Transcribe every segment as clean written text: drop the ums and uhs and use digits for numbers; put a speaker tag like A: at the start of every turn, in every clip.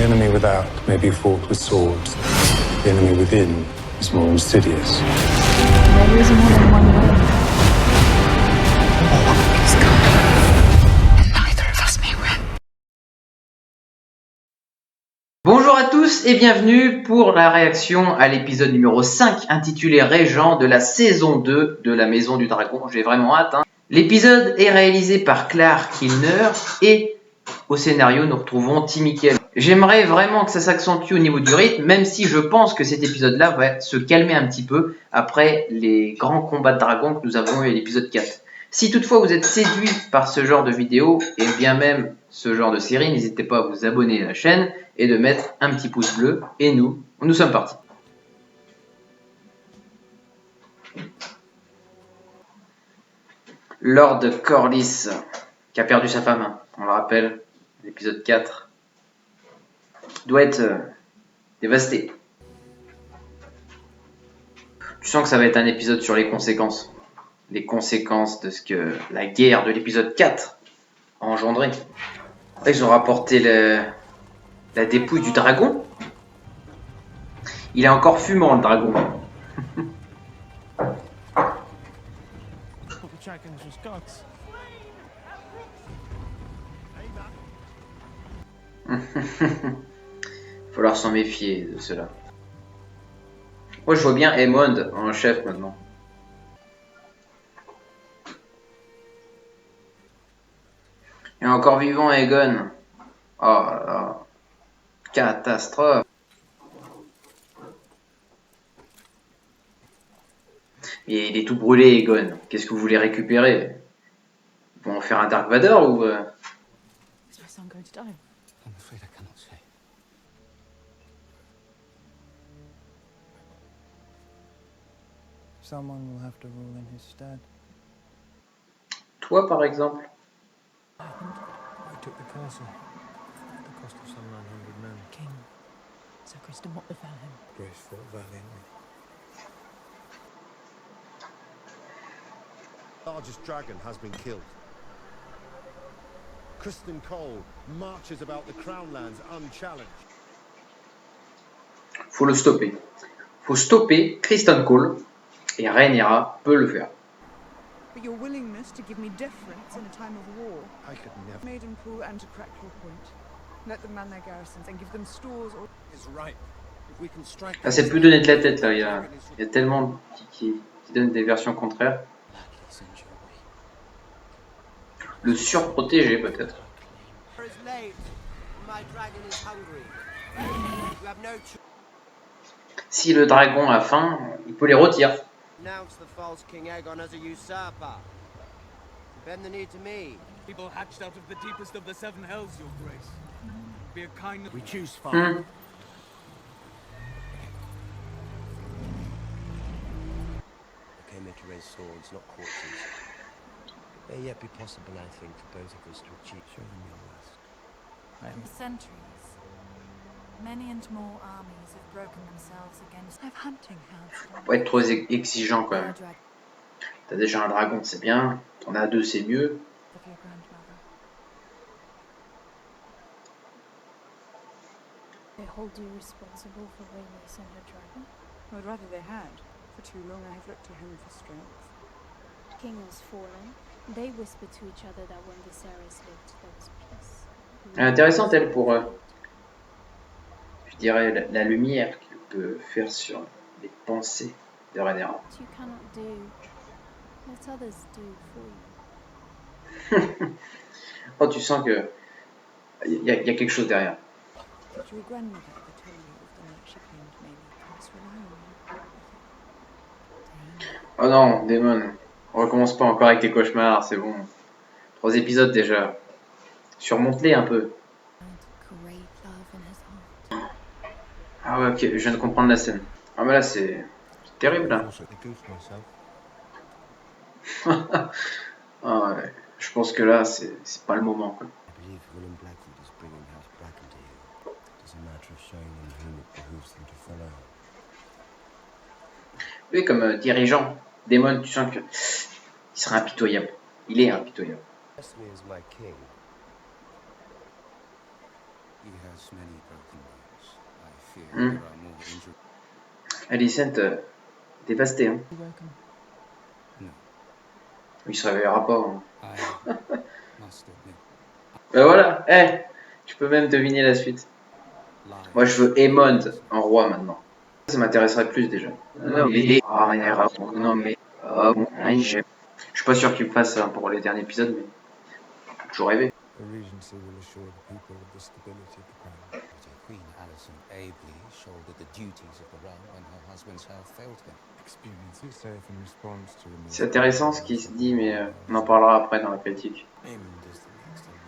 A: enemy without may be fought with swords. The enemy within is more insidious.
B: There is more than one way. War is coming, and neither of us may win.
C: Bonjour à tous et bienvenue pour la réaction à l'épisode numéro 5 intitulé Régent de la saison 2 de la Maison du Dragon. J'ai vraiment hâte. L'épisode est réalisé par Clark Kilner et au scénario nous retrouvons Tim Michael. J'aimerais vraiment que ça s'accentue au niveau du rythme, même si je pense que cet épisode-là va se calmer un petit peu après les grands combats de dragons que nous avons eu à l'épisode 4. Si toutefois vous êtes séduit par ce genre de vidéo et bien même ce genre de série, n'hésitez pas à vous abonner à la chaîne et de mettre un petit pouce bleu. Et nous sommes partis. Lord Corlys, qui a perdu sa femme, on le rappelle, l'épisode 4, doit être dévasté. Tu sens que ça va être un épisode sur les conséquences. Les conséquences de ce que la guerre de l'épisode 4 a engendré. Ils ont rapporté la dépouille du dragon. Il est encore fumant, le dragon. Falloir s'en méfier de cela. Moi, je vois bien Aemond en chef maintenant. Et encore vivant, Aegon. Oh là là. Catastrophe. Et il est tout brûlé, Aegon. Qu'est-ce que vous voulez récupérer? Ils vont en faire un Dark Vador ou...
D: Is my son going to die?
E: I'm afraid I cannot say.
F: Someone will have to rule in his stead.
C: Toi, par exemple?
E: I took the castle at the cost of some 900 men.
D: King Sir Criston, what befell him?
E: Grace fought valiantly.
G: The largest dragon has been killed. Criston Cole marches about the Crownlands unchallenged.
C: Faut le stopper. Faut stopper Criston Cole. Et Rhaenyra peut le faire.
H: But your willingness to give me deference in a time of war.
G: I could never.
H: Maidenpool and to crack your point. Let them man their garrisons and give them stores or...
G: Is right. If we can strike.
C: Ah, c'est plus donner de la tête là. Il y a tellement qui donnent des versions contraires. Le surprotéger peut-être. Si le dragon a faim, il peut les rôtir.
I: Announce the false King Aegon as a usurper. Bend the knee to me.
J: People hatched out of the deepest of the seven hells, your grace. Be a kind...
G: We choose fire.
I: We came here to raise swords, not corpses. It may yet be possible, I think, for both of us to achieve. Show them your worst.
D: For centuries, many and more armies have broken themselves against...
H: Have hunting hounds.
C: Faut pas être trop exigeant quand même. T'as déjà un dragon, c'est bien. T'en as deux, c'est mieux.
H: Of your grandmother.
B: They hold you responsible for Rhaenys and her dragon.
H: I would rather they had. For too long I have looked to him for strength.
B: The king has fallen. They whispered to each other that when Viserys lived, there was peace.
C: Intéressante elle pour, je dirais, la lumière qu'il peut faire sur les pensées de Rhaenyra.
B: What you cannot do, let others do for you.
C: Oh, tu sens que il y a quelque chose derrière.
H: Did your grandmother ever tell you of the night she claimed Maybe? Let's rely on you.
C: Oh non, Daemon, on recommence pas encore avec tes cauchemars, c'est bon. 3 épisodes déjà. Surmonte-les un peu.
B: Great love in his heart.
C: Ah ouais, ok, je viens de comprendre la scène. Ah mais là c'est terrible là.
G: Also, I goofed myself.
C: Ah ouais, je pense que là c'est pas le moment quoi.
I: I believe Willem Blackwood is bringing House Bracken to you. It's a matter of showing them whom it behooves them to follow.
C: Lui comme dirigeant, Daemon, tu sens que il sera impitoyable. Il est impitoyable.
I: Bless me as my king.
K: He has many broken bones. I fear
C: Hmm.
K: there are more injured.
C: Alicent, dévasté. Hein.
K: No,
C: Il se réveillera pas. Hein.
K: I must admit,
C: Ben voilà, tu peux même deviner la suite. Moi je veux Aemond en roi maintenant. Ça m'intéresserait plus déjà. Je suis pas sûr qu'il me fasse ça pour les derniers épisodes, mais j'ai toujours rêvé.
E: The Regency will assure the people of the stability of the crown.
K: Queen Alicent ably shouldered the duties of the realm when her husband's health failed him.
E: Experiences safe in response to the
C: C'est intéressant ce qui se dit, mais on en parlera après dans la critique.
E: Aemond is the next in line.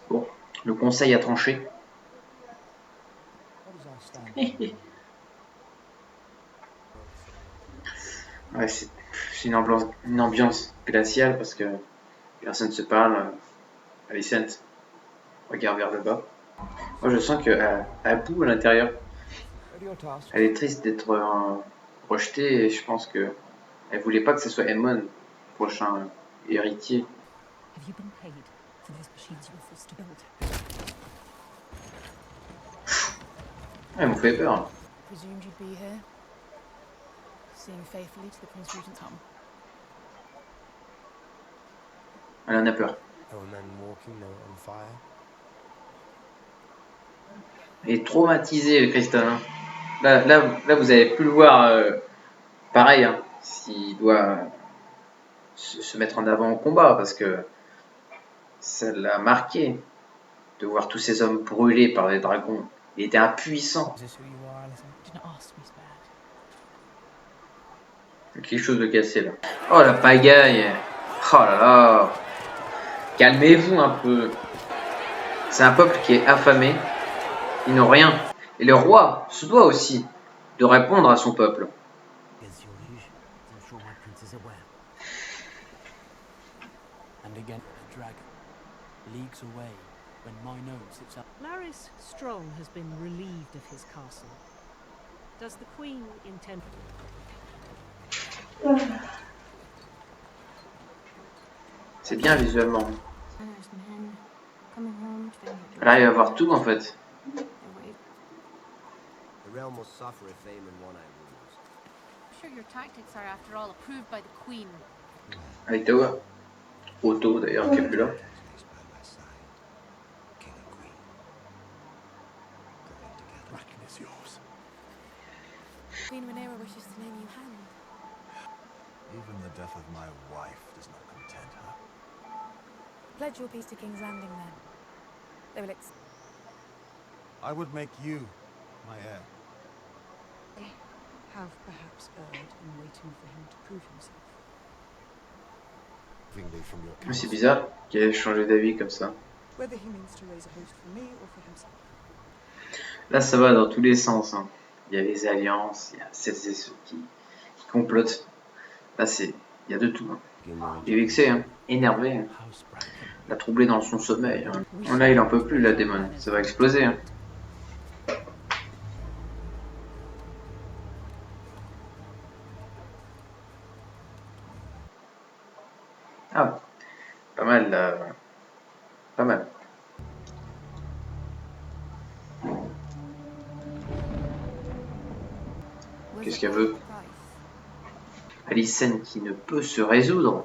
C: Bon, le conseil a tranché.
F: What does our stand for?
C: Ouais, c'est une ambiance glaciale parce que personne se parle. Alicent regarde vers le bas. Moi je sens qu'elle boue à l'intérieur.
F: What are your tasks?
C: Elle est triste d'être rejetée et je pense que elle voulait pas que ce soit Aemon, le prochain héritier.
H: Have you been paid for those machines you were forced to build?
C: Elle m'ont fait peur.
D: Presumed you'd be here. Seeing faithfully to the Prince Regent's home.
C: Elle en a peur.
I: There were men walking, they were on fire.
C: Elle est traumatisée, Kristen. Hein. Là, vous avez pu le voir pareil, hein, s'il doit se mettre en avant au combat, parce que ça l'a marqué de voir tous ces hommes brûlés par les dragons. Il était impuissant.
F: Is this who you are, Alicent?
H: Didn't ask me, Spared.
C: Il y a quelque chose de cassé là. Oh la pagaille. Oh là là. Calmez-vous un peu. C'est un peuple qui est affamé. Ils n'ont rien. Et le roi se doit aussi de répondre à son peuple.
I: Against your liege, I'm sure my prince is aware.
J: And again, a dragon. Leagues away, when Minot sits up.
L: Laris Strong has been relieved of his castle. Does the Queen intend...
C: C'est bien visuellement.
B: There's men coming home to their new
C: Là, il va avoir tout en fait.
B: jobs.
I: The realm will suffer if Aemon One Eye rules.
D: I'm sure your tactics are, after all, approved by the Queen.
C: Avec Otto d'ailleurs qui est plus là.
I: He's by my side. King and Queen. Going together.
G: Bracken is yours.
D: Queen Rhaenyra wishes to name you hand.
G: Even the death of my wife does not content her.
D: Pledge your peace to King's Landing, then. They will
G: I would make you my heir.
H: Have perhaps erred in waiting for him to prove himself.
G: Moving me from your
C: Mais c'est
G: counsel.
C: bizarre qu'il ait changé d'avis comme ça.
H: Whether he means to raise a host for me or for himself.
C: Là, ça va dans tous les sens. Hein. Il y a les alliances, il y a celles et ceux qui complotent. Là, il y a de tout. Hein. Il est vexé, hein. Énervé. Hein.
J: House Bracken.
C: Il a troublé dans son sommeil. Hein. Oh, là, il en peut plus, la démon. Ça va exploser. Hein. Ah, pas mal là. Pas mal. Qu'est-ce qu'elle veut? Alicent qui ne peut se résoudre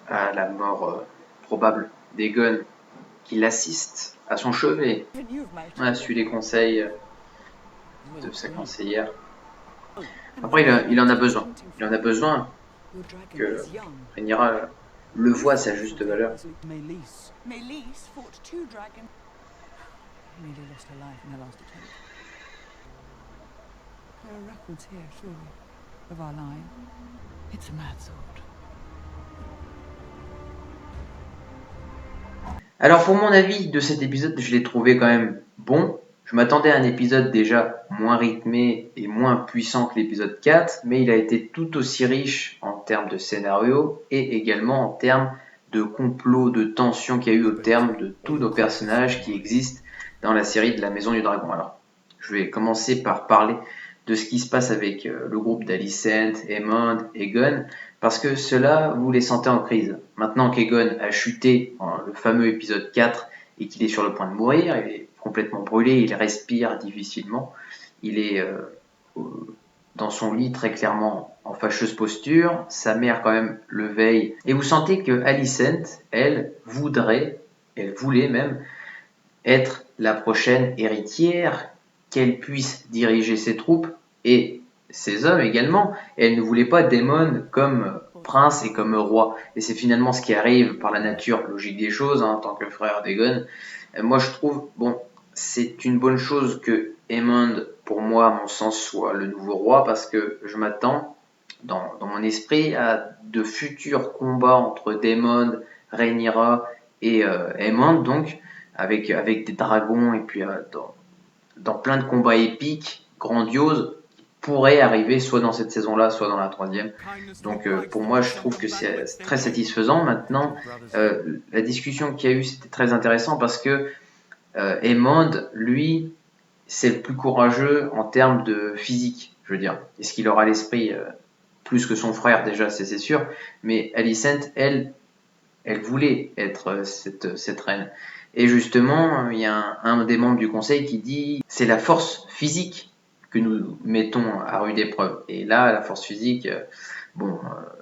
C: à la mort probable d'Aegon, qui l'assiste à son chevet. A suivi les conseils de sa conseillère. Après, il en a besoin. Il en a besoin
H: Your dragon
C: que
H: is young.
C: Rhaenyra le voit à sa juste valeur.
J: Meleys.
H: Meleys fought 2 dragons. Nearly lost her life in her last attempt. There are records here, surely, of our line. It's a mad sword.
C: Alors pour mon avis de cet épisode, je l'ai trouvé quand même bon. Je m'attendais à un épisode déjà moins rythmé et moins puissant que l'épisode 4, mais il a été tout aussi riche en termes de scénario et également en termes de complot, de tension qu'il y a eu au terme de tous nos personnages qui existent dans la série de la Maison du Dragon. Alors, je vais commencer par parler de ce qui se passe avec le groupe d'Alicent, Aemond, Aegon, parce que ceux-là, vous les sentez en crise. Maintenant qu'Aegon a chuté, le fameux épisode 4, et qu'il est sur le point de mourir, il est complètement brûlé, il respire difficilement, il est dans son lit très clairement en fâcheuse posture, sa mère quand même le veille, et vous sentez que Alicent, elle voulait même être la prochaine héritière, qu'elle puisse diriger ses troupes et ses hommes également. Et elle ne voulait pas Daemon comme prince et comme roi. Et c'est finalement ce qui arrive par la nature logique des choses, en tant que frère d'Aegon. Moi je trouve, c'est une bonne chose que Aemond, pour moi, à mon sens, soit le nouveau roi, parce que je m'attends, dans mon esprit, à de futurs combats entre Daemon, Rhaenyra et Aemond, donc, avec des dragons, et puis dans plein de combats épiques, grandioses, qui pourraient arriver soit dans cette saison-là, soit dans la 3e. Donc pour moi, je trouve que c'est très satisfaisant. Maintenant, la discussion qu'il y a eu, c'était très intéressant, parce que Aemond, lui, c'est le plus courageux en termes de physique, je veux dire. Est-ce qu'il aura l'esprit plus que son frère, déjà, c'est sûr. Mais Alicent, elle voulait être cette reine. Et justement, il y a un des membres du conseil qui dit c'est la force physique que nous mettons à rude épreuve. Et là, la force physique,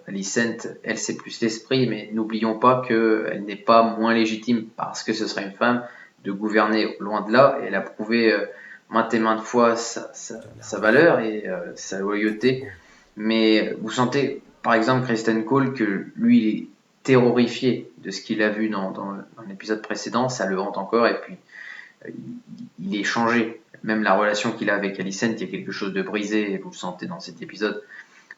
C: Alicent, elle, c'est plus l'esprit, mais n'oublions pas qu'elle n'est pas moins légitime, parce que ce serait une femme, de gouverner loin de là. Et elle a prouvé maintes et maintes fois sa valeur et sa loyauté. Mais vous sentez, par exemple, Criston Cole, que lui, il est terrorifié de ce qu'il a vu dans l'épisode précédent, ça le hante encore, et puis il est changé. Même la relation qu'il a avec Alicent, il y a quelque chose de brisé, et vous le sentez dans cet épisode.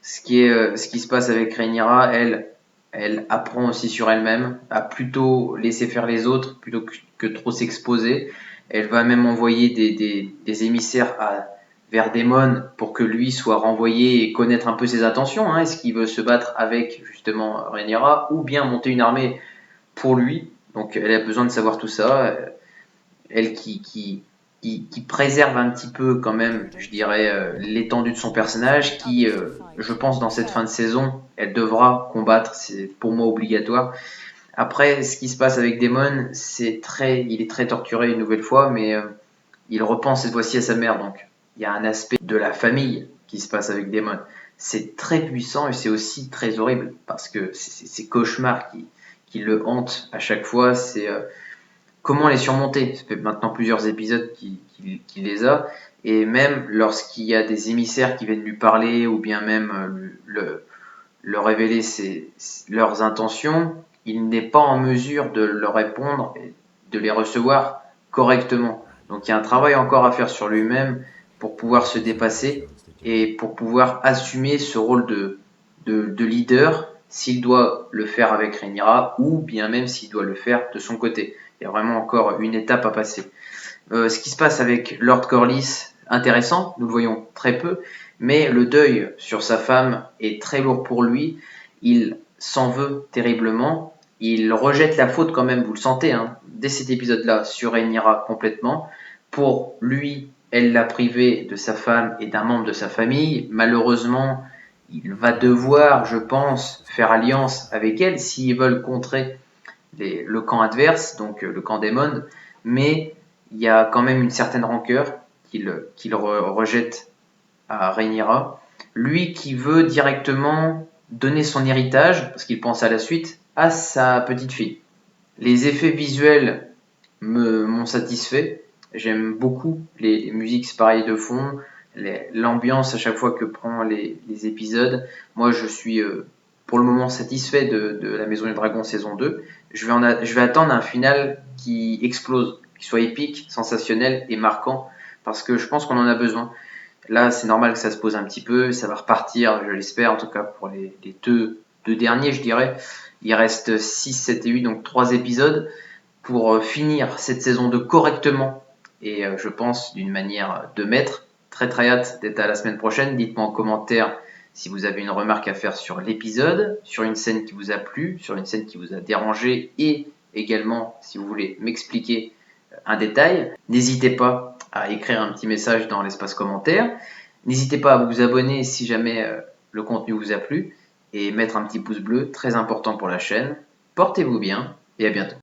C: Ce qui se passe avec Rhaenyra, elle apprend aussi sur elle-même, à plutôt laisser faire les autres, plutôt que trop s'exposer. Elle va même envoyer des émissaires vers Daemon pour que lui soit renvoyé et connaître un peu ses intentions. Est-ce qu'il veut se battre avec justement Rhaenyra, ou bien monter une armée pour lui? Donc elle a besoin de savoir tout ça. Elle qui préserve un petit peu quand même, je dirais, l'étendue de son personnage, qui, je pense, dans cette fin de saison, elle devra combattre, c'est pour moi obligatoire. Après, ce qui se passe avec Daemon, il est très torturé une nouvelle fois, mais il repense cette fois-ci à sa mère, donc il y a un aspect de la famille qui se passe avec Daemon. C'est très puissant et c'est aussi très horrible, parce que ces cauchemars qui le hantent à chaque fois, c'est comment les surmonter. Ça fait maintenant plusieurs épisodes qu'il les a, et même lorsqu'il y a des émissaires qui viennent lui parler, ou bien même le révéler leurs intentions, il n'est pas en mesure de leur répondre et de les recevoir correctement. Donc il y a un travail encore à faire sur lui-même pour pouvoir se dépasser et pour pouvoir assumer ce rôle de leader, s'il doit le faire avec Rhaenyra, ou bien même s'il doit le faire de son côté. Il y a vraiment encore une étape à passer. Ce qui se passe avec Lord Corlys, intéressant, nous le voyons très peu, mais le deuil sur sa femme est très lourd pour lui. Il s'en veut terriblement. Il rejette la faute quand même, vous le sentez, dès cet épisode-là, sur Rhaenyra complètement. Pour lui, elle l'a privé de sa femme et d'un membre de sa famille. Malheureusement, il va devoir, je pense, faire alliance avec elle s'ils veulent contrer le camp adverse, donc le camp Daemon. Mais il y a quand même une certaine rancœur qu'il rejette à Rhaenyra. Lui qui veut directement donner son héritage, parce qu'il pense à la suite, à sa petite fille. Les effets visuels m'ont satisfait. J'aime beaucoup les musiques pareilles de fond, l'ambiance à chaque fois que prend les épisodes. Moi, je suis pour le moment satisfait de La Maison du Dragon saison 2. Je vais attendre un final qui explose, qui soit épique, sensationnel et marquant, parce que je pense qu'on en a besoin. Là, c'est normal que ça se pose un petit peu, ça va repartir, je l'espère, en tout cas pour les deux derniers, je dirais. Il reste 6, 7 et 8, donc 3 épisodes pour finir cette saison 2 correctement, et je pense d'une manière de maître. Très hâte d'être à la semaine prochaine. Dites-moi en commentaire si vous avez une remarque à faire sur l'épisode, sur une scène qui vous a plu, sur une scène qui vous a dérangé, et également si vous voulez m'expliquer un détail. N'hésitez pas à écrire un petit message dans l'espace commentaire. N'hésitez pas à vous abonner si jamais le contenu vous a plu, et mettre un petit pouce bleu, très important pour la chaîne. Portez-vous bien et à bientôt.